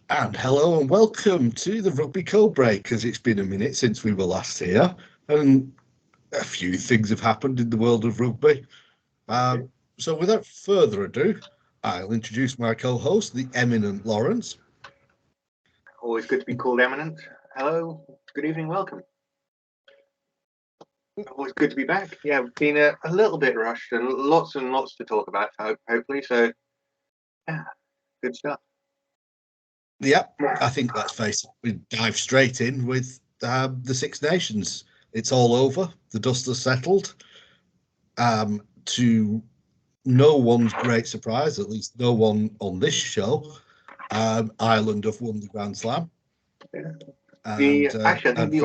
And hello and welcome to the Rugby Codebreakers. It's been a minute since we were last here, and a few things have happened in the world of rugby. So without further ado, I'll introduce my co-host, the eminent Lawrence. Always good to be called eminent. Hello, good evening, welcome. Always good to be back. Yeah, we've been a little bit rushed and lots to talk about, hopefully. So, yeah, good stuff. Yeah, I think, let's face it, we dive straight in with the Six Nations. It's all over. The dust has settled. To no one's great surprise, at least no one on this show, Ireland have won the Grand Slam. Yeah. And, I think the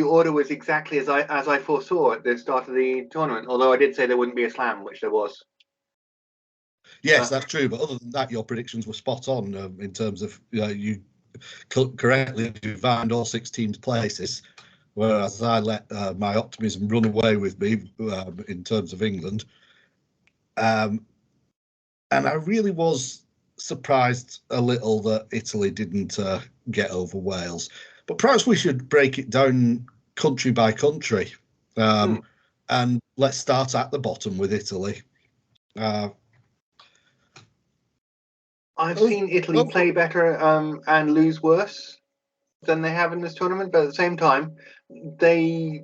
order was exactly as I foresaw at the start of the tournament. Although I did say there wouldn't be a slam, which there was. Yes, that's true. But other than that, your predictions were spot on in terms of you correctly divined all six teams' places, whereas I let my optimism run away with me in terms of England. And I really was surprised a little that Italy didn't get over Wales. But perhaps we should break it down country by country. And let's start at the bottom with Italy. I've seen Italy play better and lose worse than they have in this tournament, but at the same time, they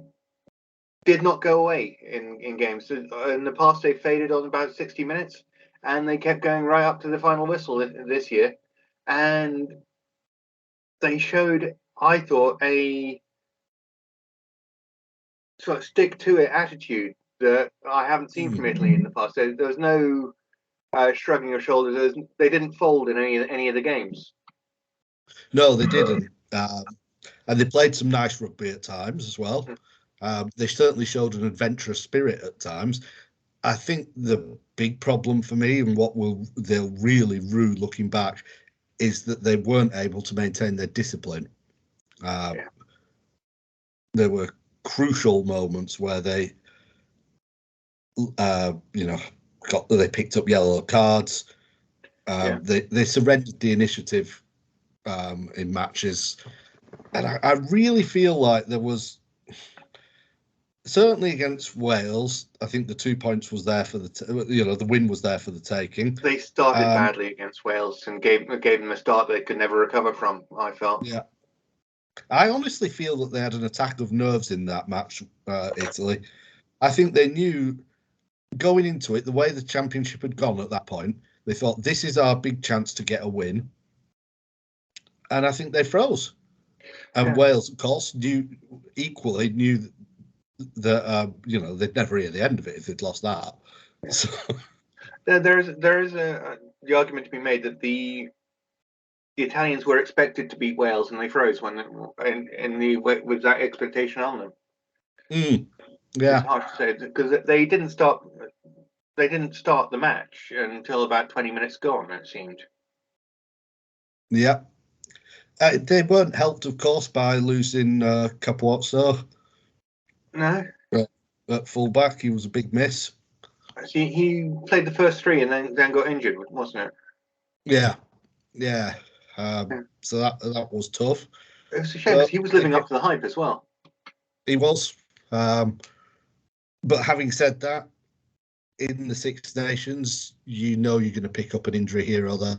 did not go away in games. In the past, they faded on about 60 minutes, and they kept going right up to the final whistle this year. And they showed, I thought, a sort of stick-to-it attitude that I haven't seen from Italy in the past. There was no shrugging of shoulders. They didn't fold in any of the games. No, they didn't. And they played some nice rugby at times as well. They certainly showed an adventurous spirit at times. I think the big problem for me, and what they'll really rue looking back, is that they weren't able to maintain their discipline. There were crucial moments where they, they picked up yellow cards. They surrendered the initiative in matches, and I really feel like there was, certainly against Wales, I think the 2 points was there for the win was there for the taking. They started badly against Wales and gave them a start they could never recover from, I felt. Yeah. I honestly feel that they had an attack of nerves in that match, Italy. I think they knew going into it, the way the championship had gone at that point, they thought, this is our big chance to get a win. And I think they froze. And Wales, of course, knew that they'd never hear the end of it if they'd lost that. So there's the argument to be made that the Italians were expected to beat Wales and they froze with that expectation on them. Yeah, it's hard to say because they didn't start the match until about 20 minutes gone, it seemed. Yeah. They weren't helped, of course, by losing Capuozzo. No. At fullback, he was a big miss. He played the first three and then got injured, wasn't it? Yeah. So that was tough. It was a shame because he was living up to the hype as well. He was. But having said that, in the Six Nations, you're going to pick up an injury here or there.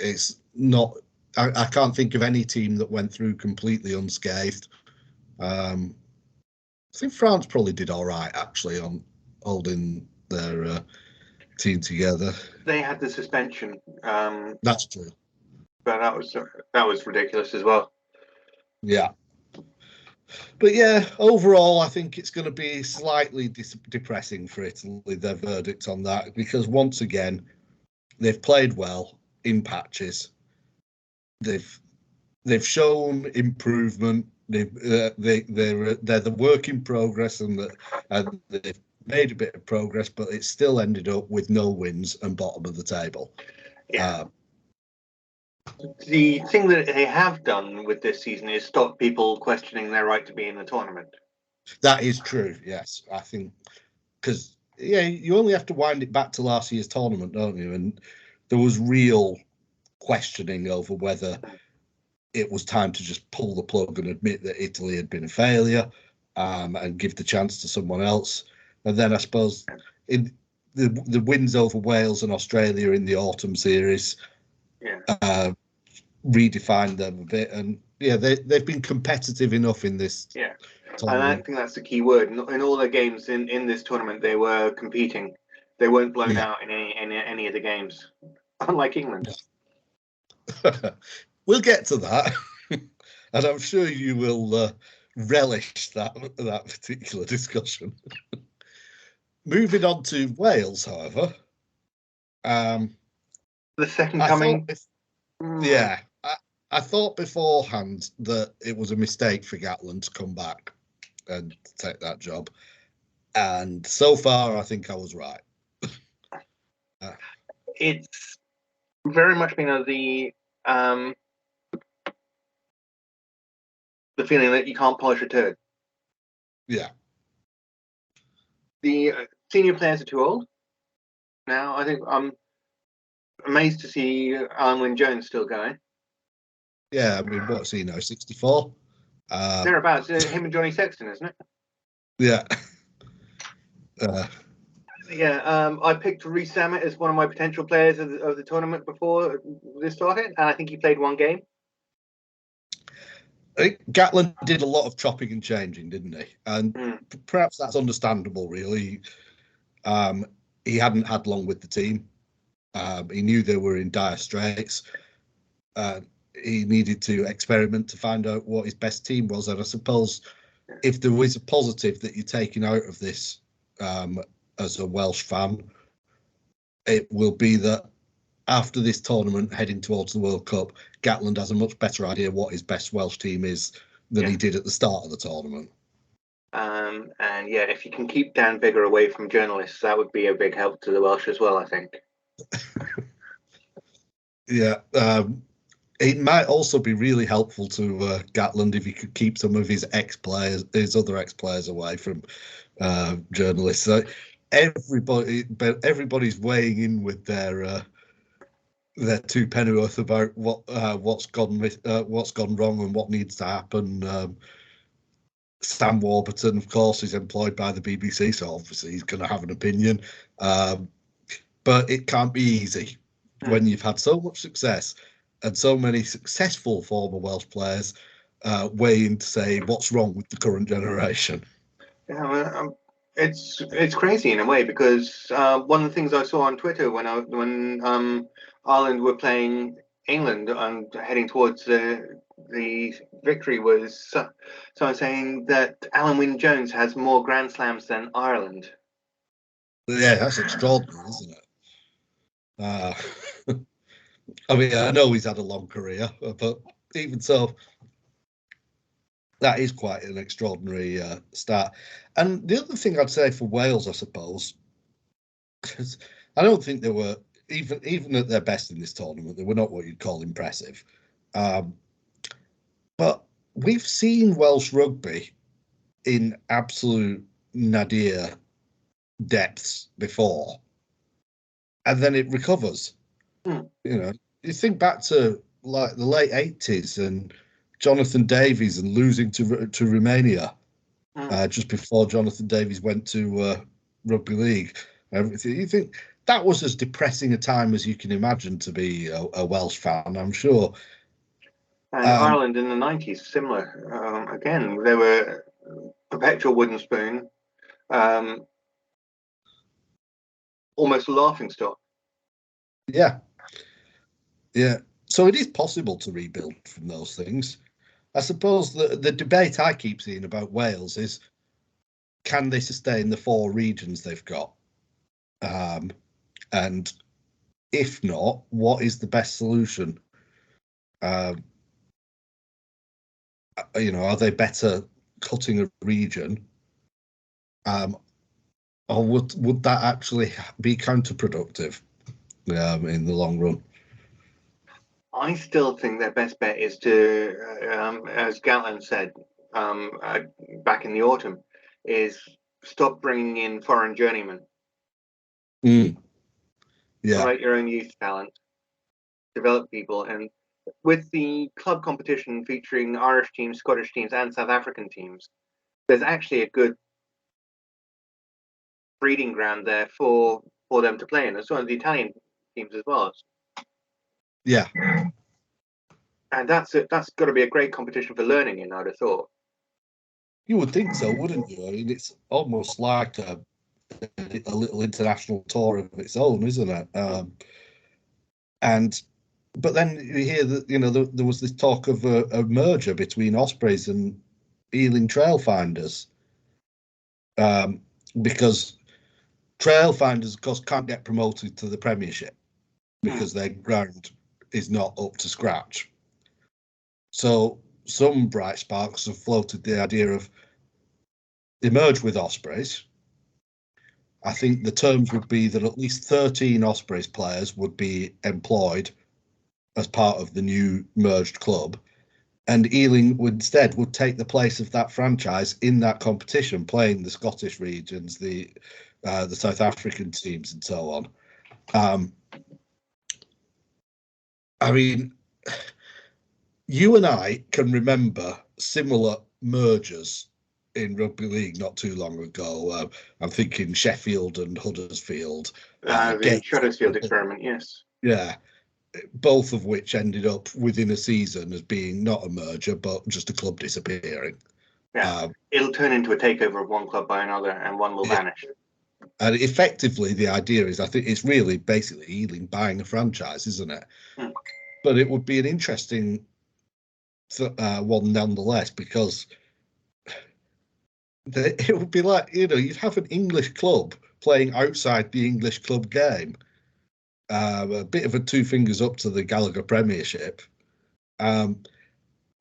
It's not. I can't think of any team that went through completely unscathed. I think France probably did all right, actually, on holding their team together. They had the suspension. That's true. But that was ridiculous as well. Yeah. But yeah, overall, I think it's going to be slightly depressing for Italy, their verdict on that, because once again, they've played well in patches. They've shown improvement. They're the work in progress, and they've made a bit of progress, but it still ended up with no wins and bottom of the table. Yeah. The thing that they have done with this season is stop people questioning their right to be in the tournament. That is true, yes. I think because yeah, you only have to wind it back to last year's tournament, don't you? And there was real questioning over whether it was time to just pull the plug and admit that Italy had been a failure, and give the chance to someone else. And then I suppose in the wins over Wales and Australia in the autumn series, redefined them a bit. And yeah, they've been competitive enough in this. Yeah, tournament. and I think that's the key word. In all their games in this tournament, they were competing. They weren't blown out in any of the games, unlike England. We'll get to that, and I'm sure you will relish that particular discussion. Moving on to Wales, however, the second coming. I thought beforehand that it was a mistake for Gatland to come back and take that job, and so far I think I was right. It's very much been the feeling that you can't polish a turd. Yeah. The senior players are too old now. I think I'm amazed to see Alan Wynne-Jones still going. Yeah, I mean, what's he now? 64. Thereabouts. Him and Johnny Sexton, isn't it? Yeah. I picked Reece Zammit as one of my potential players of the tournament before this started, and I think he played one game. I think Gatland did a lot of chopping and changing, didn't he? And perhaps that's understandable, really. He hadn't had long with the team. He knew they were in dire straits. He needed to experiment to find out what his best team was. And I suppose if there was a positive that you're taking out of this as a Welsh fan, it will be that after this tournament, heading towards the World Cup, Gatland has a much better idea what his best Welsh team is than he did at the start of the tournament. And yeah, if you can keep Dan Biggar away from journalists, that would be a big help to the Welsh as well, I think. Yeah. It might also be really helpful to Gatland if he could keep some of his other ex-players away from journalists. Everybody's weighing in with their two pennyworth about what's gone wrong and what needs to happen. Sam Warburton, of course, is employed by the BBC, so obviously he's going to have an opinion. But it can't be easy when you've had so much success and so many successful former Welsh players weighing to say what's wrong with the current generation. Yeah, it's crazy in a way, because one of the things I saw on Twitter when Ireland were playing England and heading towards the victory was someone saying that Alan Wynne-Jones has more Grand Slams than Ireland. Yeah, that's extraordinary, isn't it? I mean, I know he's had a long career, but even so, that is quite an extraordinary start. And the other thing I'd say for Wales, I suppose, because I don't think they were even at their best in this tournament, they were not what you'd call impressive. But we've seen Welsh rugby in absolute nadir depths before, and then it recovers. You think back to like the late 80s and Jonathan Davies and losing to Romania just before Jonathan Davies went to rugby league. Everything. You think that was as depressing a time as you can imagine to be a Welsh fan, I'm sure. And Ireland in the 90s, similar. Again, they were perpetual wooden spoon, almost a laughing stock. Yeah. So it is possible to rebuild from those things. I suppose the debate I keep seeing about Wales is, can they sustain the 4 regions they've got? And if not, what is the best solution? Are they better cutting a region? Or would that actually be counterproductive in the long run? I still think their best bet is to, as Gatland said back in the autumn, is stop bringing in foreign journeymen Yeah. Promote your own youth talent, develop people, and with the club competition featuring Irish teams, Scottish teams, and South African teams, there's actually a good breeding ground there for them to play in, as well as the Italian teams as well. Yeah. And that's got to be a great competition for learning in, I'd have thought. You would think so, wouldn't you? I mean, it's almost like a little international tour of its own, isn't it? But then you hear that, you know, there was this talk of a merger between Ospreys and Ealing Trailfinders, because Trailfinders, of course, can't get promoted to the Premiership because their ground is not up to scratch. So some bright sparks have floated the idea of they merge with Ospreys. I think the terms would be that at least 13 Ospreys players would be employed as part of the new merged club, and Ealing would take the place of that franchise in that competition, playing the Scottish regions, the South African teams, and so on. I mean, you and I can remember similar mergers in rugby league not too long ago. I'm thinking Sheffield and Huddersfield. The Huddersfield experiment, yes. Yeah, both of which ended up within a season as being not a merger, but just a club disappearing. Yeah, it'll turn into a takeover of one club by another, and one will vanish. And effectively, the idea is, I think it's really basically Ealing buying a franchise, isn't it? But it would be an interesting one nonetheless, because it would be like, you know, you'd have an English club playing outside the English club game. A bit of a two fingers up to the Gallagher Premiership. And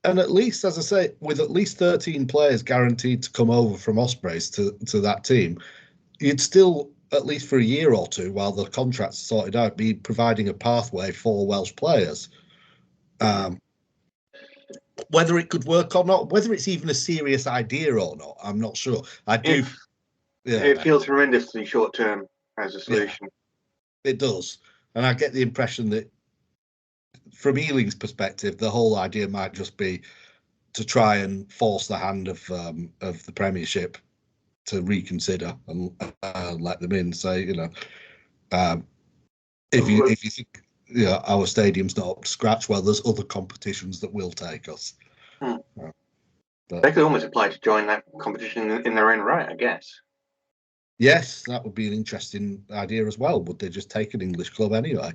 at least, as I say, with at least 13 players guaranteed to come over from Ospreys to that team, you'd still, at least for a year or two, while the contracts are sorted out, be providing a pathway for Welsh players. Whether it could work or not, whether it's even a serious idea or not, I'm not sure. It feels horrendously short term as a solution. Yeah, it does. And I get the impression that from Ealing's perspective, the whole idea might just be to try and force the hand of the Premiership to reconsider and let them in. Say, you know, if you think, you know, our stadium's not up to scratch, well, there's other competitions that will take us. They could almost apply to join that competition in their own right, I guess. Yes, that would be an interesting idea as well. Would they just take an English club anyway?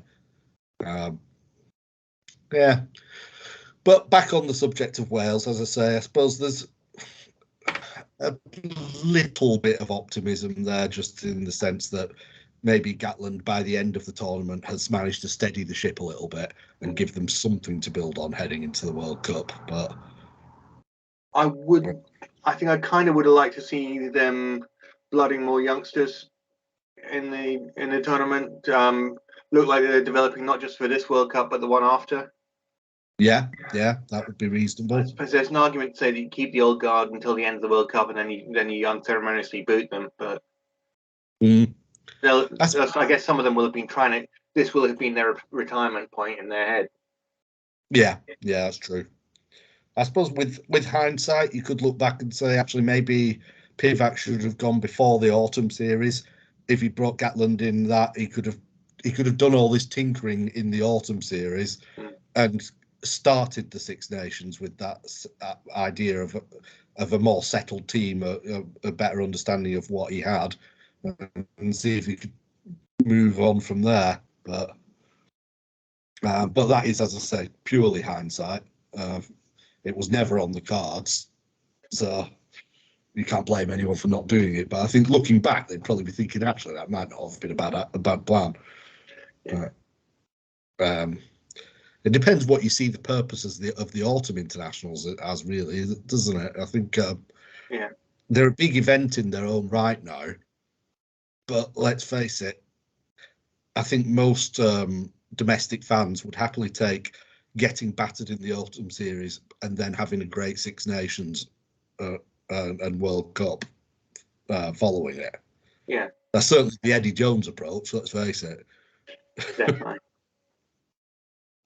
Yeah. But back on the subject of Wales, as I say, I suppose there's a little bit of optimism there, just in the sense that maybe Gatland, by the end of the tournament, has managed to steady the ship a little bit and give them something to build on heading into the World Cup. But I think I kind of would have liked to see them blooding more youngsters in the tournament. Look like they're developing not just for this World Cup, but the one after. Yeah, that would be reasonable. I suppose there's an argument to say that you keep the old guard until the end of the World Cup, and then you unceremoniously boot them. But I guess some of them will have been trying to. This will have been their retirement point in their head. Yeah, that's true. I suppose with hindsight, you could look back and say, actually, maybe Pivac should have gone before the autumn series. If he brought Gatland in, that he could have done all this tinkering in the autumn series and started the Six Nations with that idea of a more settled team, a better understanding of what he had, and see if he could move on from there. But that is, as I say, purely hindsight. It was never on the cards, so you can't blame anyone for not doing it. But I think looking back, they'd probably be thinking, actually, that might not have been a bad plan. It depends what you see the purpose of the autumn internationals as, really, doesn't it? I think they're a big event in their own right now, but let's face it, I think most domestic fans would happily take getting battered in the autumn series and then having a great Six Nations and World Cup following it. Yeah, That's certainly the Eddie Jones approach. Let's face it. Definitely.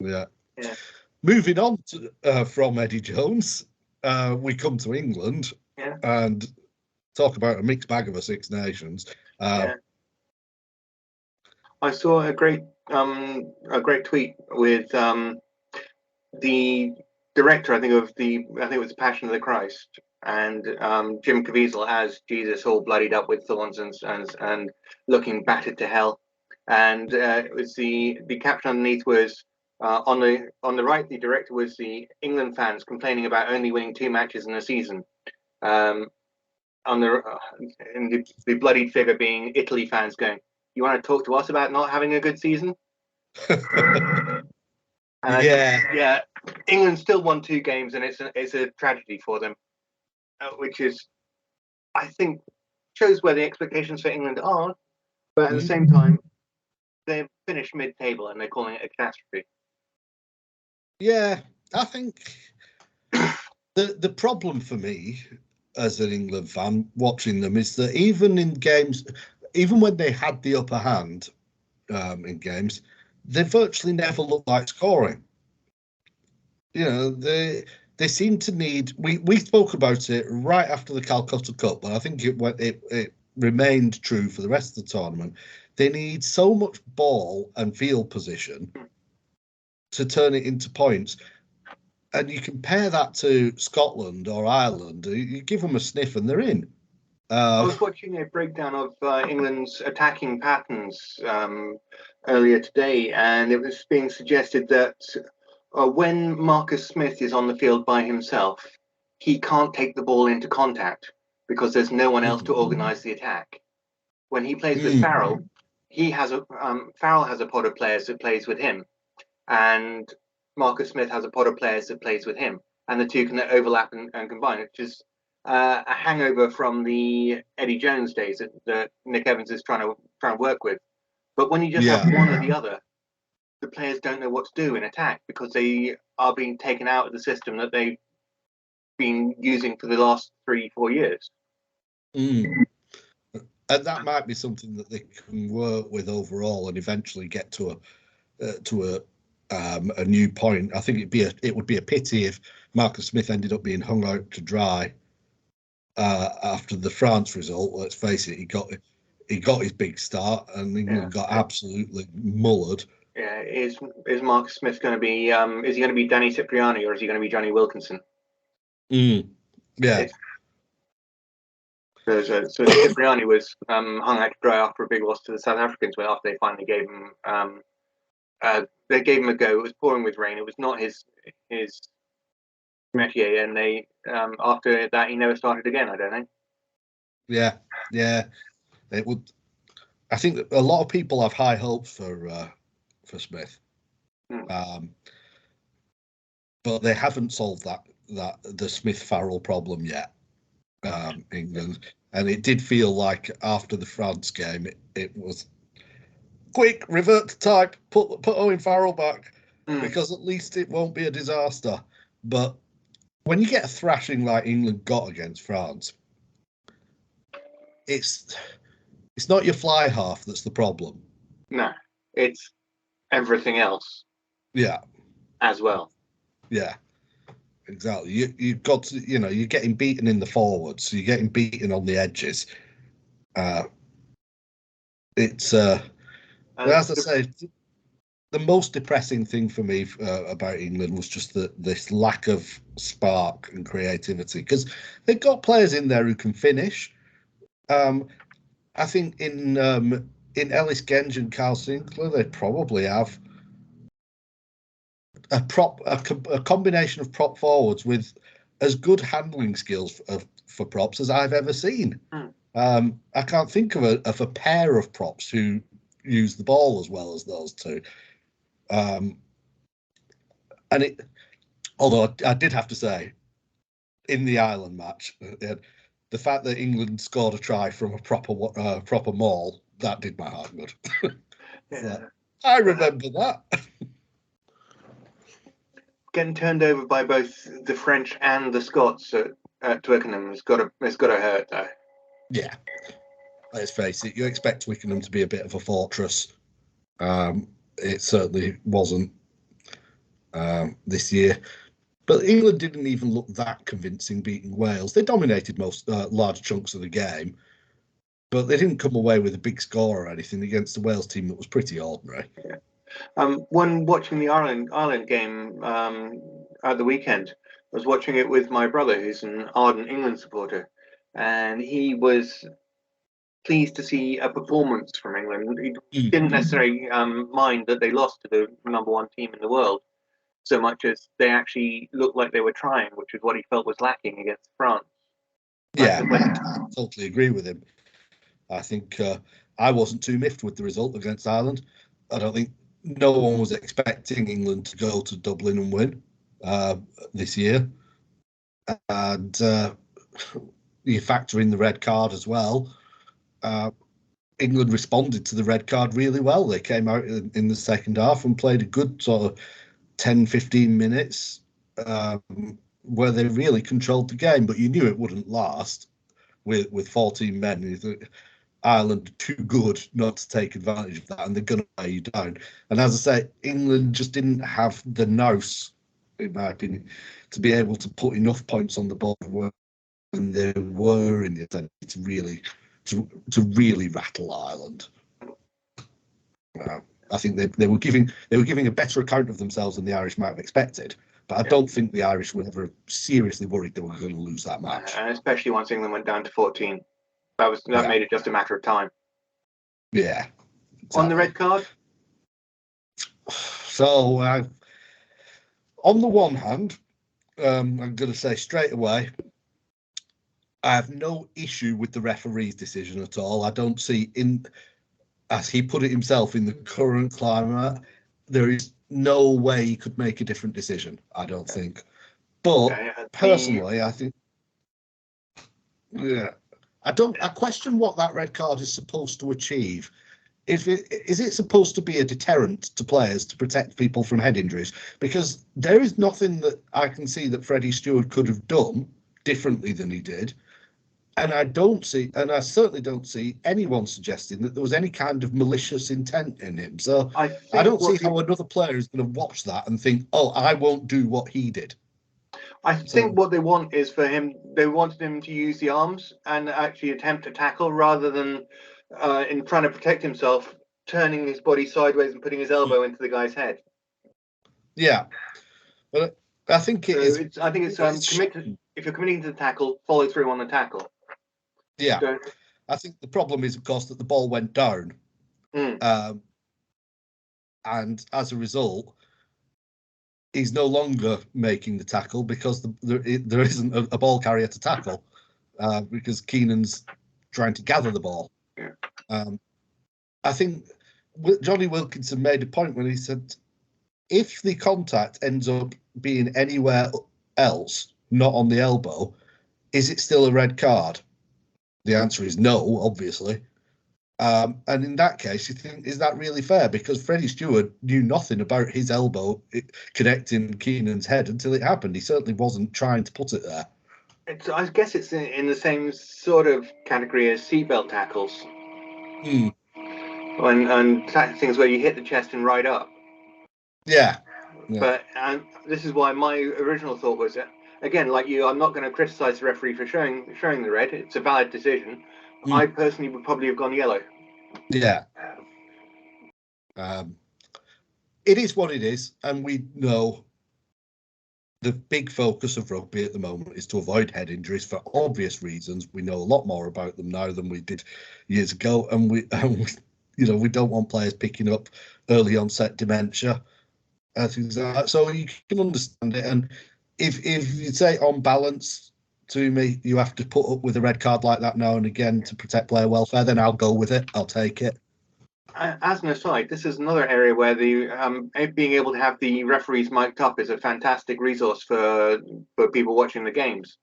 Yeah. Yeah. Moving on to, from Eddie Jones, we come to England and talk about a mixed bag of a Six Nations. I saw a great tweet with the director, I think it was Passion of the Christ, and Jim Caviezel as Jesus all bloodied up with thorns and looking battered to hell, and it was the caption underneath was on the right, the director was the England fans complaining about only winning 2 matches in a season. On the and the bloodied figure being Italy fans going, "You want to talk to us about not having a good season?" And England still won 2 games, and it's a tragedy for them, which is, I think, shows where the expectations for England are. But at the same time, they've finished mid-table, and they're calling it a catastrophe. Yeah, I think the problem for me as an England fan watching them is that even in games, even when they had the upper hand in games, they virtually never looked like scoring. They seem to need. We spoke about it right after the Calcutta Cup, but I think it remained true for the rest of the tournament. They need so much ball and field position to turn it into points. And you compare that to Scotland or Ireland, you give them a sniff and they're in. I was watching a breakdown of England's attacking patterns earlier today, and it was being suggested that when Marcus Smith is on the field by himself, he can't take the ball into contact because there's no one else to organise the attack. When he plays with Farrell, Farrell has a pod of players that plays with him, and Marcus Smith has a pod of players that plays with him, and the two can overlap and combine, which is a hangover from the Eddie Jones days that Nick Evans is trying to work with. But when you just have one or the other, the players don't know what to do in attack because they are being taken out of the system that they've been using for the last 3-4 years. And that might be something that they can work with overall and eventually get to a new point. I think it would be a pity if Marcus Smith ended up being hung out to dry after the France result. Let's face it, he got his big start and England got absolutely mullered. Yeah, is Marcus Smith going to be? Is he going to be Danny Cipriani or is he going to be Johnny Wilkinson? Yeah. So Cipriani was hung out to dry after a big loss to the South Africans, when after they finally gave him a go. It was pouring with rain. It was not his métier, and they after that he never started again. I don't think. Yeah. It would. I think that a lot of people have high hopes for Smith, but they haven't solved the Smith Farrell problem yet. England, and it did feel like after the France game, it was quick, revert to type, put Owen Farrell back, because at least it won't be a disaster. But when you get a thrashing like England got against France, it's not your fly half that's the problem. No, it's everything else. Yeah. As well. Yeah. Exactly. You've got to, you're getting beaten in the forwards, so you're getting beaten on the edges. It's as I say, the most depressing thing for me about England was just this lack of spark and creativity, because they've got players in there who can finish. I think in Ellis Genge and Carl Sinclair, they probably have a combination of prop forwards with as good handling skills for props as I've ever seen. I can't think of a pair of props who use the ball as well as those two. Although I did have to say, in the Ireland match, the fact that England scored a try from a proper maul, that did my heart good. I remember that. Getting turned over by both the French and the Scots at Twickenham has got to hurt, though. Yeah. let's face it, you expect Twickenham to be a bit of a fortress. It certainly wasn't this year. But England didn't even look that convincing beating Wales. They dominated most large chunks of the game, but they didn't come away with a big score or anything against the Wales team that was pretty ordinary. When watching the Ireland game at the weekend, I was watching it with my brother, who's an ardent England supporter, and he was pleased to see a performance from England. He didn't necessarily mind that they lost to the #1 team in the world, so much as they actually looked like they were trying, which is what he felt was lacking against France. Yeah, I totally agree with him. I think I wasn't too miffed with the result against Ireland. I don't think no one was expecting England to go to Dublin and win this year. And you factor in the red card as well. England responded to the red card really well. They came out in the second half and played a good sort of 10, 15 minutes where they really controlled the game, but you knew it wouldn't last with 14 men. Ireland are too good not to take advantage of that, and they're going to weigh you down. And as I say, England just didn't have the nous, in my opinion, to be able to put enough points on the board when they were in the attempt to really rattle Ireland. I think they were giving a better account of themselves than the Irish might have expected. But I don't think the Irish were ever seriously worried they were going to lose that match. And especially once England went down to 14. That made it just a matter of time. Yeah. Exactly. On the red card? So, on the one hand, I'm going to say straight away, I have no issue with the referee's decision at all. I don't see, as he put it himself, in the current climate, there is no way he could make a different decision, I don't think. But personally, I think, yeah, I question what that red card is supposed to achieve. Is it supposed to be a deterrent to players to protect people from head injuries? Because there is nothing that I can see that Freddie Stewart could have done differently than he did. And I certainly don't see anyone suggesting that there was any kind of malicious intent in him. So I don't see how another player is going to watch that and think, oh, I won't do what he did. I think what they want is they wanted him to use the arms and actually attempt to tackle rather than in trying to protect himself, turning his body sideways and putting his elbow into the guy's head. Yeah. But I think if you're committing to the tackle, follow through on the tackle. Yeah. I think the problem is, of course, that the ball went down. And as a result, he's no longer making the tackle because there isn't a ball carrier to tackle because Keenan's trying to gather the ball. Yeah. I think Johnny Wilkinson made a point when he said, if the contact ends up being anywhere else, not on the elbow, is it still a red card? The answer is no, obviously. And in that case, you think, is that really fair? Because Freddie Stewart knew nothing about his elbow connecting Keenan's head until it happened. He certainly wasn't trying to put it there. I guess it's in the same sort of category as seatbelt tackles. And things where you hit the chest and ride up. Yeah. But this is why my original thought was, again, like you, I'm not going to criticize the referee for showing the red. It's a valid decision. I personally would probably have gone yellow. Yeah. It is what it is, and we know the big focus of rugby at the moment is to avoid head injuries for obvious reasons. We know a lot more about them now than we did years ago, and we don't want players picking up early onset dementia. Things like that. So you can understand it, and if you say on balance to me, you have to put up with a red card like that now and again to protect player welfare, then I'll go with it. I'll take it. As an aside, this is another area where the being able to have the referees mic'd up is a fantastic resource for people watching the games,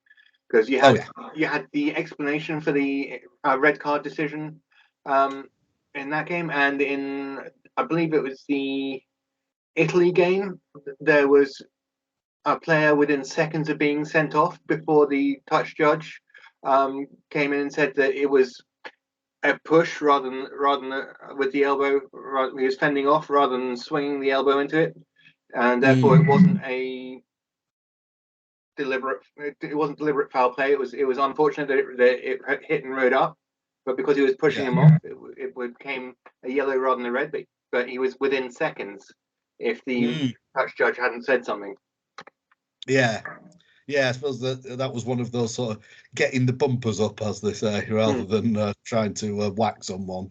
because you had the explanation for the red card decision in that game, and in I believe it was the Italy game, there was a player within seconds of being sent off before the touch judge came in and said that it was a push rather than with the elbow. He was fending off rather than swinging the elbow into it, and therefore it wasn't a deliberate. It wasn't deliberate foul play. It was unfortunate that it hit and rode up, but because he was pushing him off, it became a yellow rather than a red. But he was within seconds if the touch judge hadn't said something. Yeah. Yeah, I suppose that was one of those sort of getting the bumpers up, as they say, rather than trying to whack someone.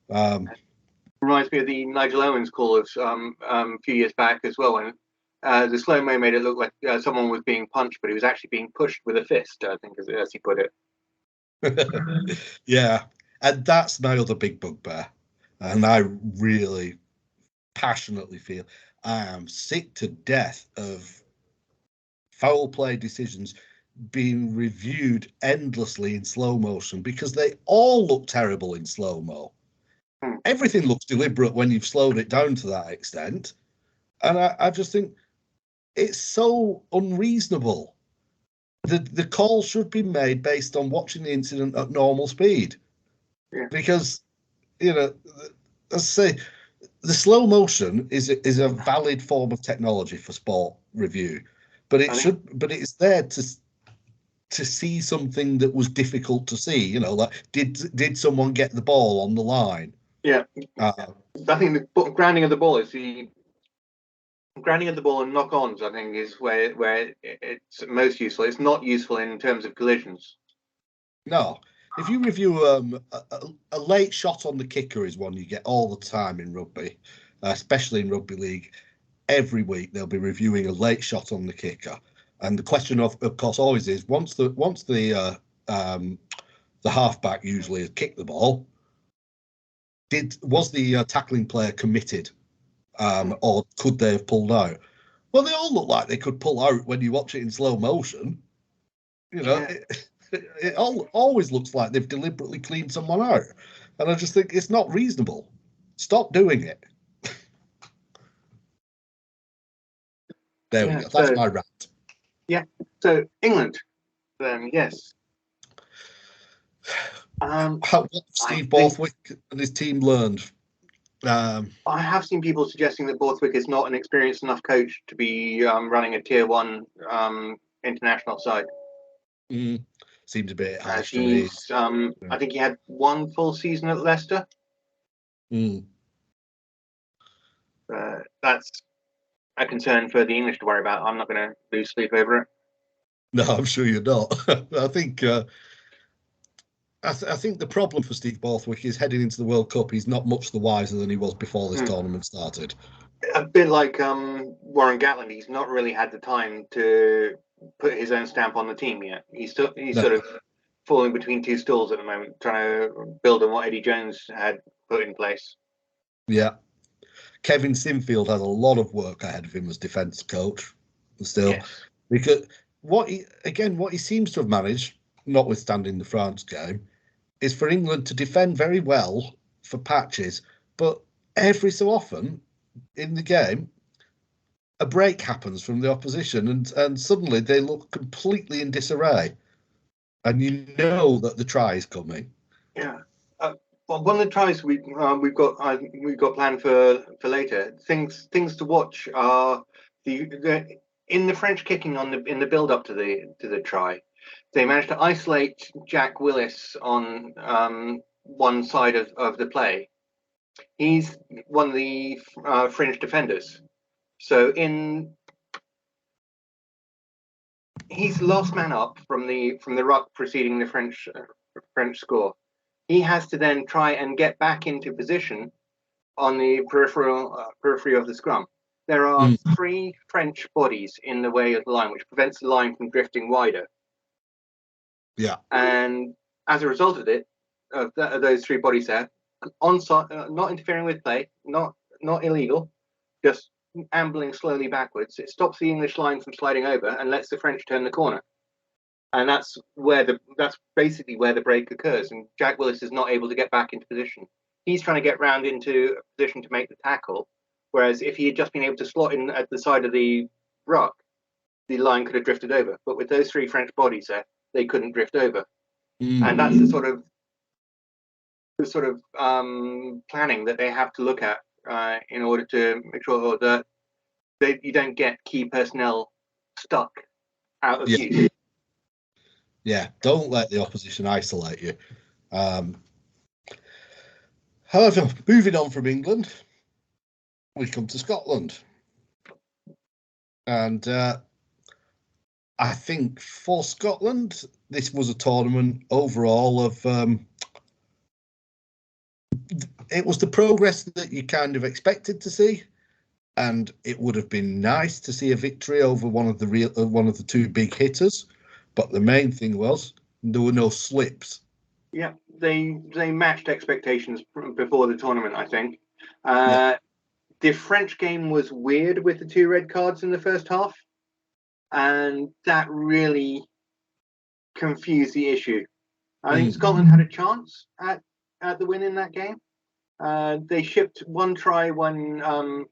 Reminds me of the Nigel Owens call of a few years back as well, when the slow-mo made it look like someone was being punched, but he was actually being pushed with a fist, I think, as he put it. Yeah, and that's my other big bugbear. And I really passionately feel I am sick to death of foul play decisions being reviewed endlessly in slow motion, because they all look terrible in slow-mo. Everything looks deliberate when you've slowed it down to that extent. And I just think it's so unreasonable. The call should be made based on watching the incident at normal speed. Yeah. Because, as I say, the slow motion is a valid form of technology for sport review, but it's there to see something that was difficult to see. Like did someone get the ball on the line? Yeah, I think the grounding of the ball is the grounding of the ball and knock-ons. I think is where it's most useful. It's not useful in terms of collisions. No, if you review a late shot on the kicker is one you get all the time in rugby, especially in rugby league. Every week they'll be reviewing a late shot on the kicker, and the question of course always is once the halfback usually has kicked the ball, was the tackling player committed, or could they have pulled out? Well, they all look like they could pull out when you watch it in slow motion. It always looks like they've deliberately cleaned someone out, and I just think it's not reasonable. Stop doing it. There we go. That's my rant. Yeah. So England, then yes. What Steve Borthwick and his team learned. I have seen people suggesting that Borthwick is not an experienced enough coach to be running a tier 1 international side. Seems a bit harsh to me. I think he had one full season at Leicester. That's a concern for the English to worry about. I'm not going to lose sleep over it. No, I'm sure you're not. I think I think the problem for Steve Borthwick is heading into the World Cup. He's not much the wiser than he was before this tournament started. A bit like Warren Gatland, he's not really had the time to put his own stamp on the team yet. He's sort of falling between two stools at the moment, trying to build on what Eddie Jones had put in place. Yeah. Kevin Sinfield has a lot of work ahead of him as defence coach still. Yes. Because what he seems to have managed, notwithstanding the France game, is for England to defend very well for patches, but every so often in the game, a break happens from the opposition, and suddenly they look completely in disarray, and you know that the try is coming. Yeah. Well, one of the tries we've got planned for later. Things to watch are in the French kicking in the build up to the try. They managed to isolate Jack Willis on one side of the play. He's one of the fringe defenders. So he's the last man up from the ruck preceding the French score. He has to then try and get back into position on the periphery of the scrum. There are 3 French bodies in the way of the line, which prevents the line from drifting wider. Yeah. And as a result of it, of those 3 bodies there, onside, not interfering with play, not illegal, just ambling slowly backwards. It stops the English line from sliding over and lets the French turn the corner. And that's basically where the break occurs. And Jack Willis is not able to get back into position. He's trying to get round into a position to make the tackle. Whereas if he had just been able to slot in at the side of the ruck, the line could have drifted over. But with those 3 French bodies there, they couldn't drift over. And that's the sort of the sort of planning that they have to look at in order to make sure that you don't get key personnel stuck out of use. Yeah, don't let the opposition isolate you. However, moving on from England, we come to Scotland. And I think for Scotland, this was a tournament overall of it was the progress that you kind of expected to see, and it would have been nice to see a victory over one of the two big hitters. But the main thing was there were no slips. Yeah, they matched expectations before the tournament, I think. The French game was weird with the 2 red cards in the first half, and that really confused the issue. I think Scotland had a chance at the win in that game. They shipped 1 try when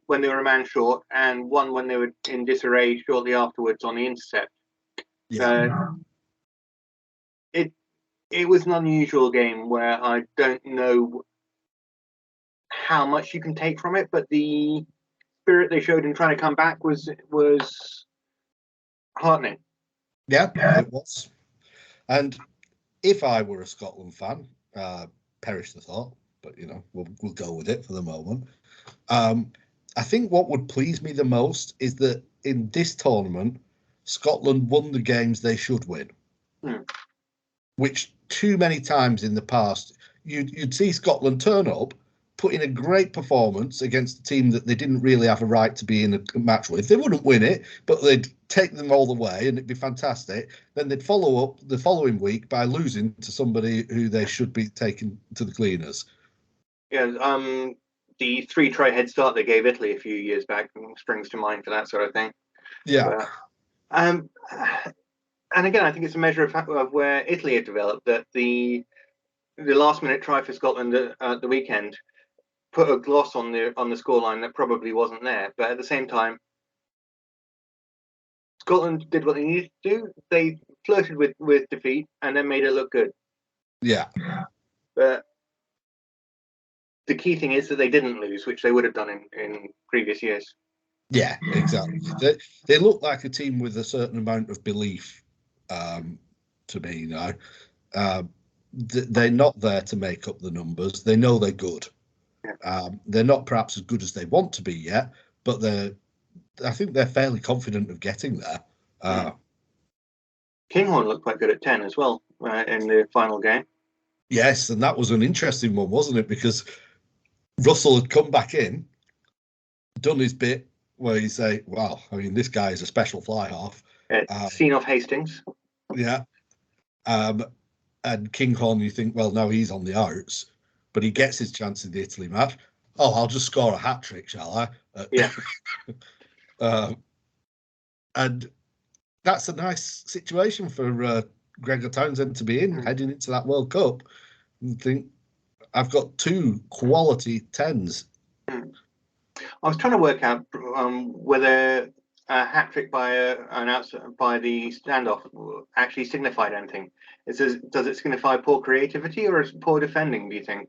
they were a man short, and 1 when they were in disarray shortly afterwards on the intercept. It was an unusual game where I don't know how much you can take from it, but the spirit they showed in trying to come back was heartening. Yeah, it was. And if I were a Scotland fan, perish the thought, but we'll go with it for the moment. I think what would please me the most is that in this tournament, Scotland won the games they should win. Which too many times in the past, you'd see Scotland turn up, put in a great performance against a team that they didn't really have a right to be in a match with. They wouldn't win it, but they'd take them all the way and it'd be fantastic. Then they'd follow up the following week by losing to somebody who they should be taking to the cleaners. Yeah, the 3 try head start they gave Italy a few years back springs to mind for that sort of thing. Yeah. But, and again, I think it's a measure of where Italy had developed, that the last minute try for Scotland at the weekend put a gloss on the scoreline that probably wasn't there. But at the same time, Scotland did what they needed to do. They flirted with defeat and then made it look good. Yeah. But the key thing is that they didn't lose, which they would have done in previous years. Yeah, exactly. They look like a team with a certain amount of belief, to me now. They're not there to make up the numbers. They know they're good. They're not perhaps as good as they want to be yet, but I think they're fairly confident of getting there. Kinghorn looked quite good at 10 as well in the final game. Yes, and that was an interesting one, wasn't it? Because Russell had come back in, done his bit, where you say, "Wow, I mean, this guy is a special fly half." Seen off Hastings. Yeah. And Kinghorn, you think, well, now he's on the outs, but he gets his chance in the Italy match. Oh, I'll just score a hat trick, shall I? Yeah. And that's a nice situation for Gregor Townsend to be in, heading into that World Cup. And think, I've got 2 quality 10s. I was trying to work out whether a hat trick by the standoff actually signified anything. Does it signify poor creativity or is poor defending, do you think?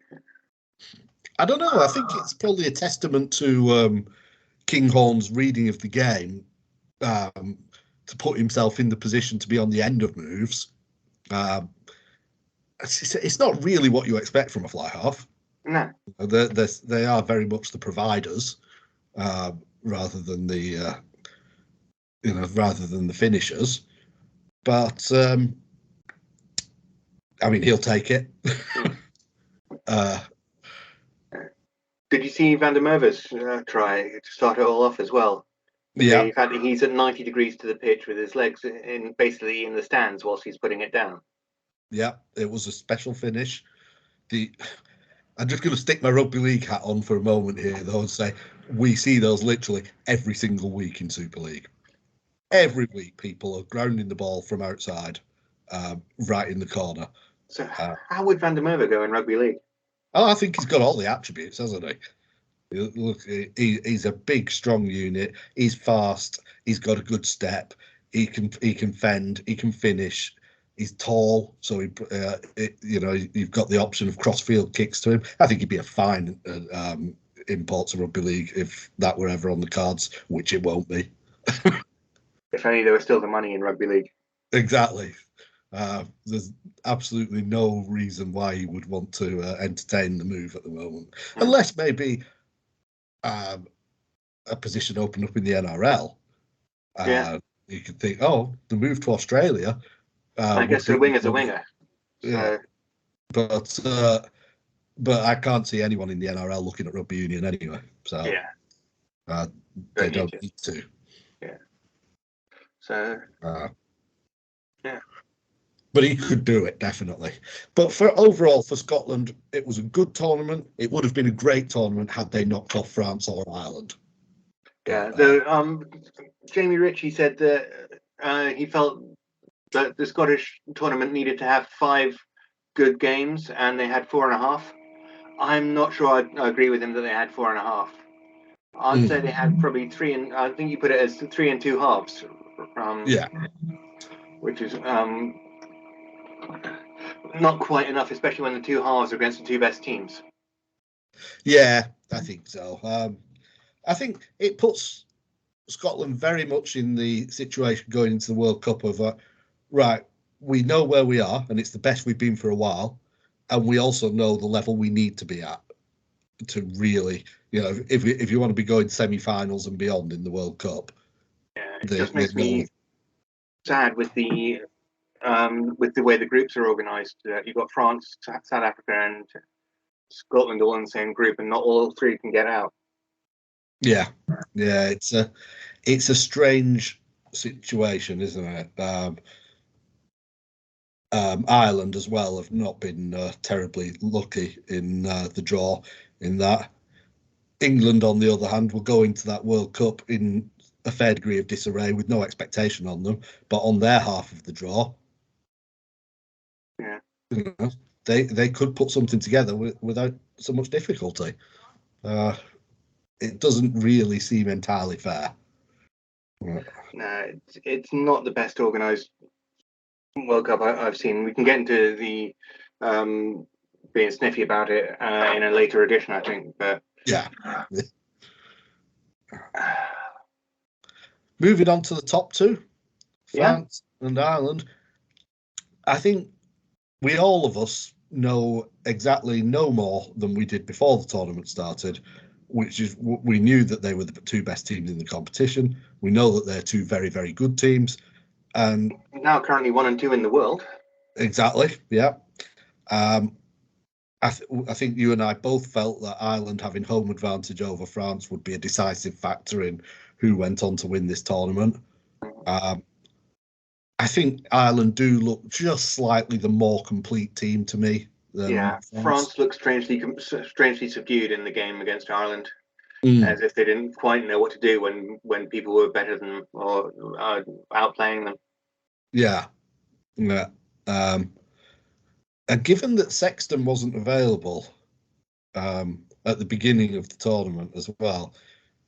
I don't know. I think it's probably a testament to Kinghorn's reading of the game, to put himself in the position to be on the end of moves. It's not really what you expect from a fly half. No. They are very much the providers, rather than the finishers. But I mean, he'll take it. Did you see Van der Merwe's try to start it all off as well? Yeah. The fact that he's at 90 degrees to the pitch with his legs basically in the stands whilst he's putting it down. Yeah, it was a special finish. I'm just going to stick my rugby league hat on for a moment here, though, and say we see those literally every single week in Super League. Every week, people are grounding the ball from outside, right in the corner. So how would Van der Merwe go in rugby league? Oh, I think he's got all the attributes, hasn't he? Look, he's a big, strong unit. He's fast. He's got a good step. He can fend. He can finish. He's tall, so you've got the option of cross-field kicks to him. I think he'd be a fine import to rugby league if that were ever on the cards, which it won't be. If only there was still the money in rugby league. Exactly. There's absolutely no reason why he would want to entertain the move at the moment, unless maybe a position opened up in the NRL. You could think, oh, the move to Australia. I guess a winger's a winger. Yeah, so. But I can't see anyone in the NRL looking at rugby union anyway. So they don't need to. Yeah. So. Yeah. But he could do it, definitely. But overall, for Scotland, it was a good tournament. It would have been a great tournament had they knocked off France or Ireland. Yeah. Jamie Ritchie said that he felt that the Scottish tournament needed to have 5 good games, and they had 4.5. I'm not sure I agree with him that they had 4.5. I'd say they had probably 3, and I think you put it as 3 and 2 halves. Which is not quite enough, especially when the 2 halves are against the 2 best teams. Yeah, I think so. I think it puts Scotland very much in the situation going into the World Cup of right, we know where we are, and it's the best we've been for a while, and we also know the level we need to be at to really, if you want to be going semi-finals and beyond in the World Cup. Yeah, it just makes me sad with the way the groups are organised. You've got France, South Africa, and Scotland all in the same group, and not all 3 can get out. Yeah, it's a strange situation, isn't it? Ireland as well have not been terribly lucky in the draw. In that, England, on the other hand, will go into that World Cup in a fair degree of disarray with no expectation on them, but on their half of the draw, they could put something together without so much difficulty. It doesn't really seem entirely fair. No, it's not the best organised World Cup I've seen. We can get into the being sniffy about it in a later edition, I think. But yeah. Moving on to the top 2, France and Ireland. I think all of us know exactly no more than we did before the tournament started, which is we knew that they were the 2 best teams in the competition. We know that they're 2 very, very good teams. And now currently 1 and 2 in the world. Exactly, yeah. I think you and I both felt that Ireland having home advantage over France would be a decisive factor in who went on to win this tournament. I think Ireland do look just slightly the more complete team to me than France looked strangely subdued in the game against Ireland, as if they didn't quite know what to do when people were better than them or outplaying them. Yeah. And given that Sexton wasn't available at the beginning of the tournament as well,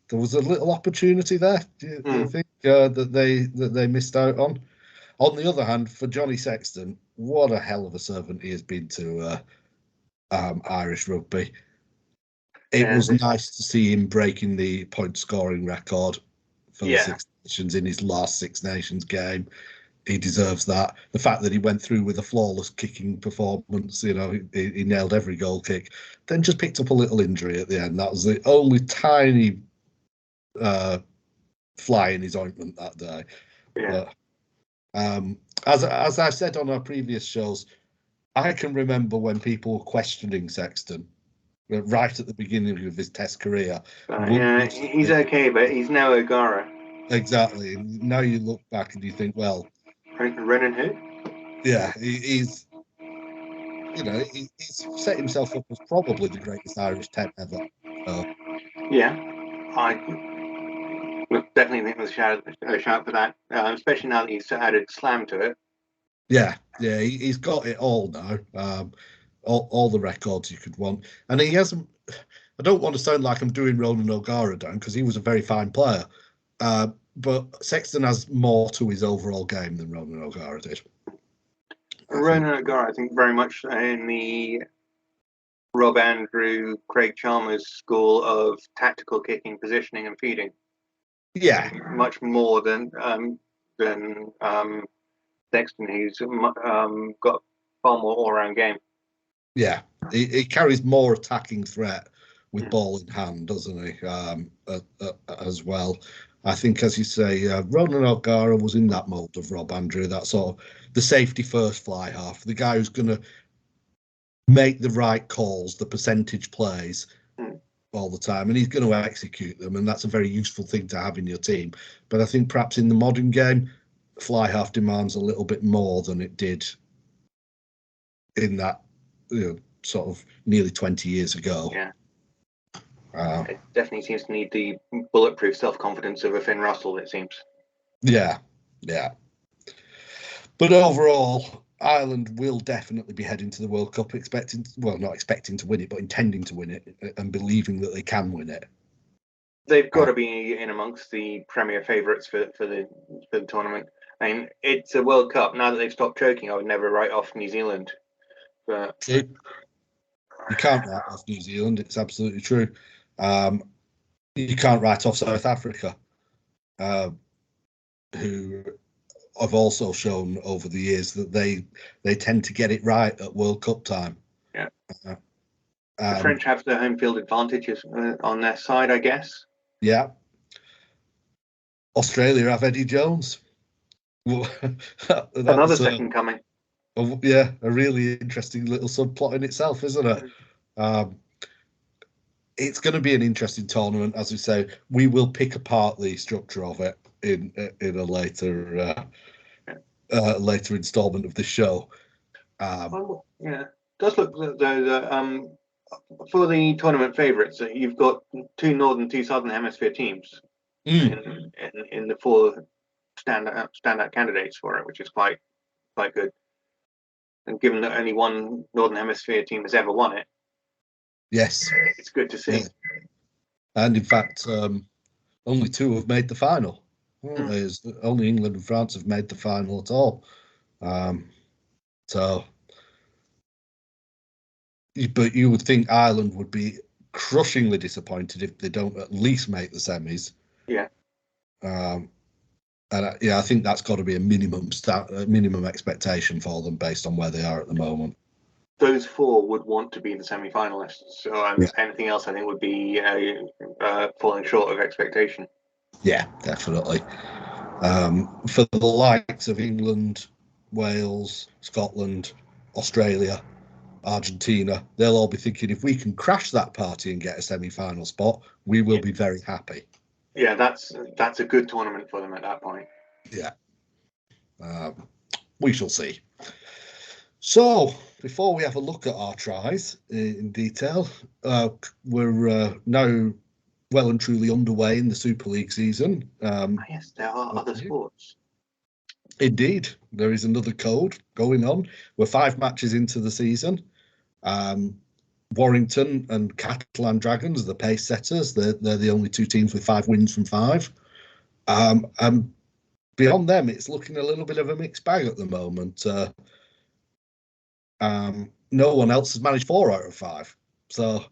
there was a little opportunity there. Do you think that they missed out on? On the other hand, for Johnny Sexton, what a hell of a servant he has been to Irish rugby. It was nice to see him breaking the point scoring record for the Six Nations in his last Six Nations game. He deserves that. The fact that he went through with a flawless kicking performance, he nailed every goal kick, then just picked up a little injury at the end. That was the only tiny fly in his ointment that day. Yeah. But, as I said on our previous shows, I can remember when people were questioning Sexton right at the beginning of his Test career. He's okay, but he's no O'Gara. Exactly. Now you look back and you think, well, Renan who? Yeah, he's set himself up as probably the greatest Irish 10 ever. I definitely think there's a shout for that, especially now that he's added slam to it. Yeah, he's got it all now. All the records you could want, and he hasn't. I don't want to sound like I'm doing Ronan O'Gara down because he was a very fine player, but Sexton has more to his overall game than Ronan O'Gara did. Ronan O'Gara, I think, very much in the Rob Andrew, Craig Chalmers school of tactical kicking, positioning, and feeding. Yeah, much more than Sexton, who's got far more all-round game. yeah. He carries more attacking threat with ball in hand, doesn't he? As well. I think, as you say, Ronan O'Gara was in that mould of Rob Andrew, that sort of the safety first fly half, the guy who's going to make the right calls, the percentage plays all the time, and he's going to execute them, and that's a very useful thing to have in your team. But I think perhaps in the modern game, fly half demands a little bit more than it did in that, sort of nearly 20 years ago. Yeah. It definitely seems to need the bulletproof self-confidence of a Finn Russell, it seems. Yeah. But overall, Ireland will definitely be heading to the World Cup not expecting to win it, but intending to win it and believing that they can win it. They've got to be in amongst the premier favourites for the tournament. I mean, it's a World Cup. Now that they've stopped choking, I would never write off New Zealand. But you can't write off New Zealand. It's absolutely true. You can't write off South Africa, who have also shown over the years that they tend to get it right at World Cup time. Yeah. The French have the home field advantages on their side, I guess. Yeah. Australia have Eddie Jones. Another second coming. Yeah, a really interesting little subplot in itself, isn't it? It's going to be an interesting tournament, as we say. We will pick apart the structure of it in a later instalment of the show. It does look though that for the tournament favourites, you've got 2 northern, 2 southern hemisphere teams in the 4 standout candidates for it, which is quite good. And given that only 1 northern hemisphere team has ever won it, yes, it's good to see. Yeah. And in fact, only 2 have made the final. Only England and France have made the final at all. But you would think Ireland would be crushingly disappointed if they don't at least make the semis. Yeah. I think that's got to be a minimum expectation for them based on where they are at the moment. Those 4 would want to be the semi-finalists. So anything else, I think, would be falling short of expectation. Yeah, definitely. For the likes of England, Wales, Scotland, Australia, Argentina, they'll all be thinking, if we can crash that party and get a semi-final spot, we will be very happy. Yeah, that's a good tournament for them at that point. Yeah. We shall see. So, before we have a look at our tries in detail, we're now well and truly underway in the Super League season. Yes, there are other sports. Indeed, there is another code going on. We're 5 matches into the season. Warrington and Catalan Dragons, the pace setters, they're the only 2 teams with 5 wins from 5. And beyond them, it's looking a little bit of a mixed bag at the moment. No one else has managed 4 out of 5. So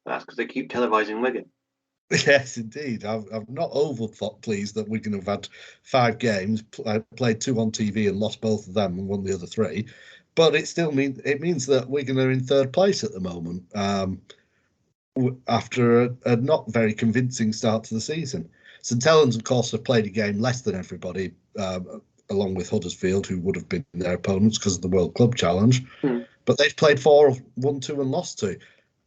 that's because they keep televising Wigan. Yes, indeed. I'm not over pleased that Wigan have had 5 games, played 2 on TV and lost both of them and won the other 3. But it still means that Wigan are in 3rd place at the moment after a not very convincing start to the season. St Helens, of course, have played a game less than everybody, along with Huddersfield, who would have been their opponents because of the World Club Challenge. But they've played 4, won 2 and lost 2.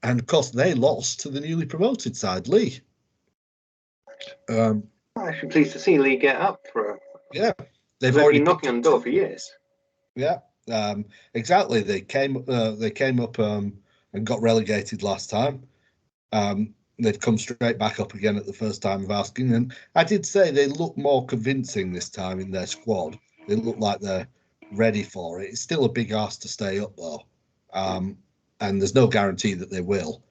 And, of course, they lost to the newly promoted side, Leigh. I'm actually pleased to see Leigh get up for. Yeah, they've already been knocking on the door for years. Yeah, exactly. They came up and got relegated last time. They'd come straight back up again at the first time of asking, and I did say they look more convincing this time in their squad. They look like they're ready for it. It's still a big ask to stay up though, and there's no guarantee that they will.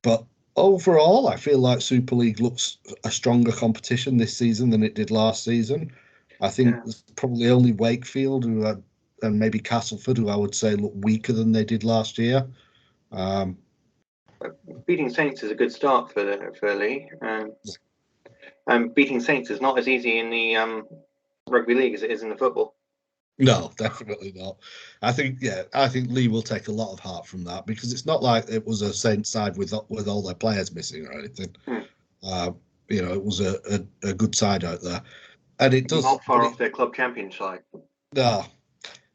But overall, I feel like Super League looks a stronger competition this season than it did last season. I think there's probably only Wakefield who and maybe Castleford, who I would say look weaker than they did last year. Beating Saints is a good start for Lee. Beating Saints is not as easy in the rugby league as it is in the football. No, definitely not. I think Lee will take a lot of heart from that, because it's not like it was a Saints side with all their players missing or anything. It was a good side out there, and it does not far off their club champion side. No,